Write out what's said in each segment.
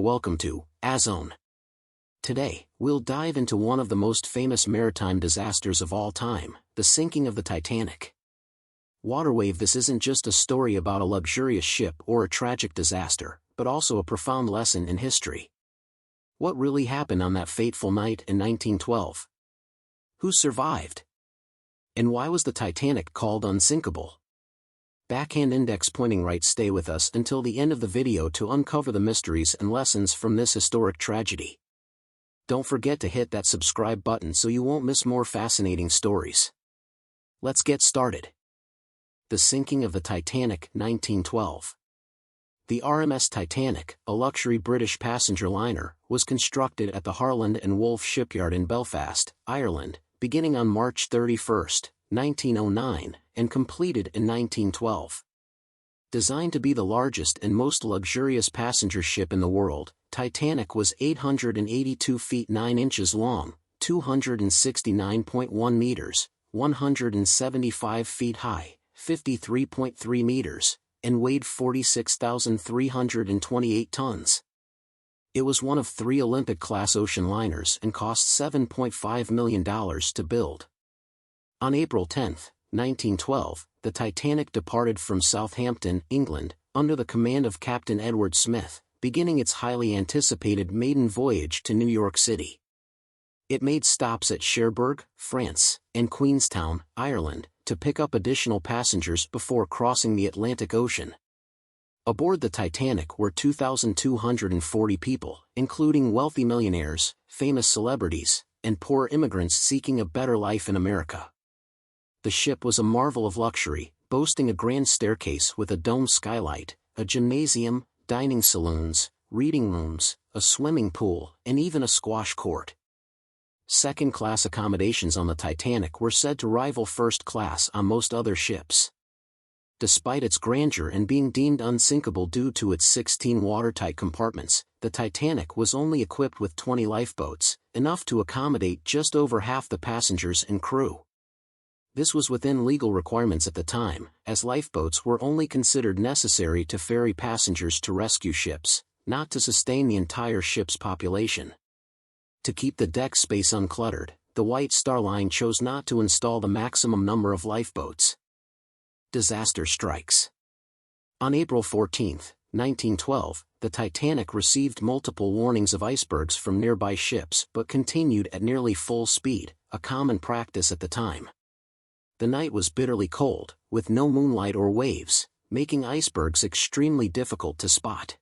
Welcome to Azone. Today, we'll dive into one of the most famous maritime disasters of all time, the sinking of the Titanic. Waterwave. This isn't just a story about a luxurious ship or a tragic disaster, but also a profound lesson in history. What really happened on that fateful night in 1912? Who survived? And why was the Titanic called unsinkable? Backhand index pointing right. Stay with us until the end of the video to uncover the mysteries and lessons from this historic tragedy. Don't forget to hit that subscribe button so you won't miss more fascinating stories. Let's get started. The sinking of the Titanic, 1912. The RMS Titanic, a luxury British passenger liner, was constructed at the Harland and Wolff shipyard in Belfast, Ireland, beginning on March 31, 1909, and completed in 1912. Designed to be the largest and most luxurious passenger ship in the world, Titanic was 882 feet 9 inches long, 269.1 meters, 175 feet high, 53.3 meters, and weighed 46,328 tons. It was one of 3 Olympic-class ocean liners and cost $7.5 million to build. On April 10, 1912, the Titanic departed from Southampton, England, under the command of Captain Edward Smith, beginning its highly anticipated maiden voyage to New York City. It made stops at Cherbourg, France, and Queenstown, Ireland, to pick up additional passengers before crossing the Atlantic Ocean. Aboard the Titanic were 2,240 people, including wealthy millionaires, famous celebrities, and poor immigrants seeking a better life in America. The ship was a marvel of luxury, boasting a grand staircase with a domed skylight, a gymnasium, dining saloons, reading rooms, a swimming pool, and even a squash court. Second-class accommodations on the Titanic were said to rival first class on most other ships. Despite its grandeur and being deemed unsinkable due to its 16 watertight compartments, the Titanic was only equipped with 20 lifeboats, enough to accommodate just over half the passengers and crew. This was within legal requirements at the time, as lifeboats were only considered necessary to ferry passengers to rescue ships, not to sustain the entire ship's population. To keep the deck space uncluttered, the White Star Line chose not to install the maximum number of lifeboats. Disaster strikes. On April 14, 1912, the Titanic received multiple warnings of icebergs from nearby ships but continued at nearly full speed, a common practice at the time. The night was bitterly cold, with no moonlight or waves, making icebergs extremely difficult to spot.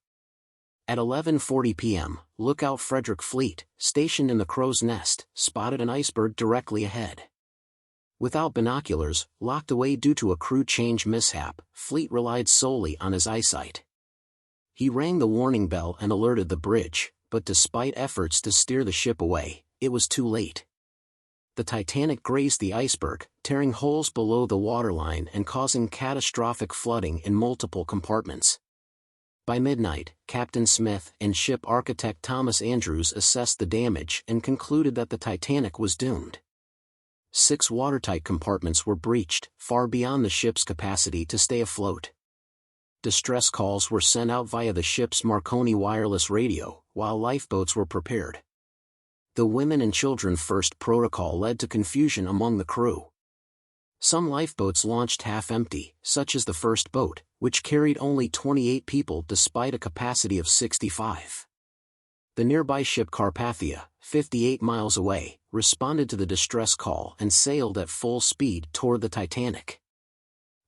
At 11:40 p.m., lookout Frederick Fleet, stationed in the Crow's Nest, spotted an iceberg directly ahead. Without binoculars, locked away due to a crew change mishap, Fleet relied solely on his eyesight. He rang the warning bell and alerted the bridge, but despite efforts to steer the ship away, it was too late. The Titanic grazed the iceberg, tearing holes below the waterline and causing catastrophic flooding in multiple compartments. By midnight, Captain Smith and ship architect Thomas Andrews assessed the damage and concluded that the Titanic was doomed. 6 watertight compartments were breached, far beyond the ship's capacity to stay afloat. Distress calls were sent out via the ship's Marconi wireless radio, while lifeboats were prepared. The women and children first protocol led to confusion among the crew. Some lifeboats launched half-empty, such as the first boat, which carried only 28 people despite a capacity of 65. The nearby ship Carpathia, 58 miles away, responded to the distress call and sailed at full speed toward the Titanic.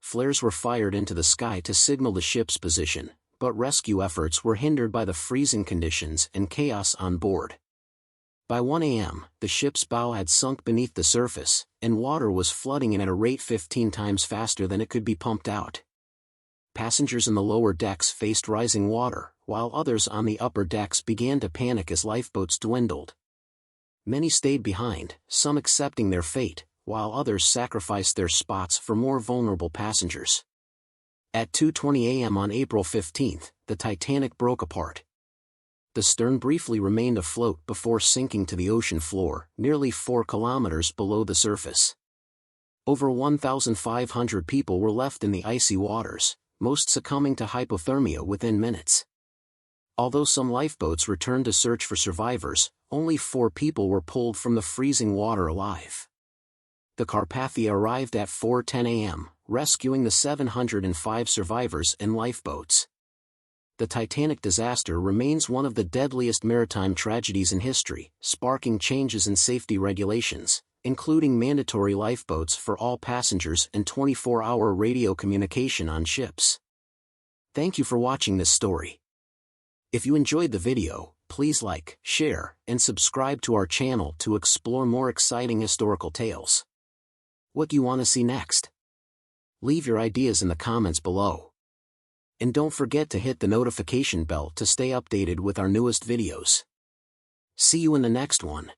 Flares were fired into the sky to signal the ship's position, but rescue efforts were hindered by the freezing conditions and chaos on board. By 1 a.m., the ship's bow had sunk beneath the surface, and water was flooding in at a rate 15 times faster than it could be pumped out. Passengers in the lower decks faced rising water, while others on the upper decks began to panic as lifeboats dwindled. Many stayed behind, some accepting their fate, while others sacrificed their spots for more vulnerable passengers. At 2:20 a.m. on April 15, the Titanic broke apart. The stern briefly remained afloat before sinking to the ocean floor, nearly 4 kilometers below the surface. Over 1,500 people were left in the icy waters, most succumbing to hypothermia within minutes. Although some lifeboats returned to search for survivors, only 4 people were pulled from the freezing water alive. The Carpathia arrived at 4:10 a.m., rescuing the 705 survivors in lifeboats. The Titanic disaster remains one of the deadliest maritime tragedies in history, sparking changes in safety regulations, including mandatory lifeboats for all passengers and 24-hour radio communication on ships. Thank you for watching this story. If you enjoyed the video, please like, share, and subscribe to our channel to explore more exciting historical tales. What do you want to see next? Leave your ideas in the comments below. And don't forget to hit the notification bell to stay updated with our newest videos. See you in the next one.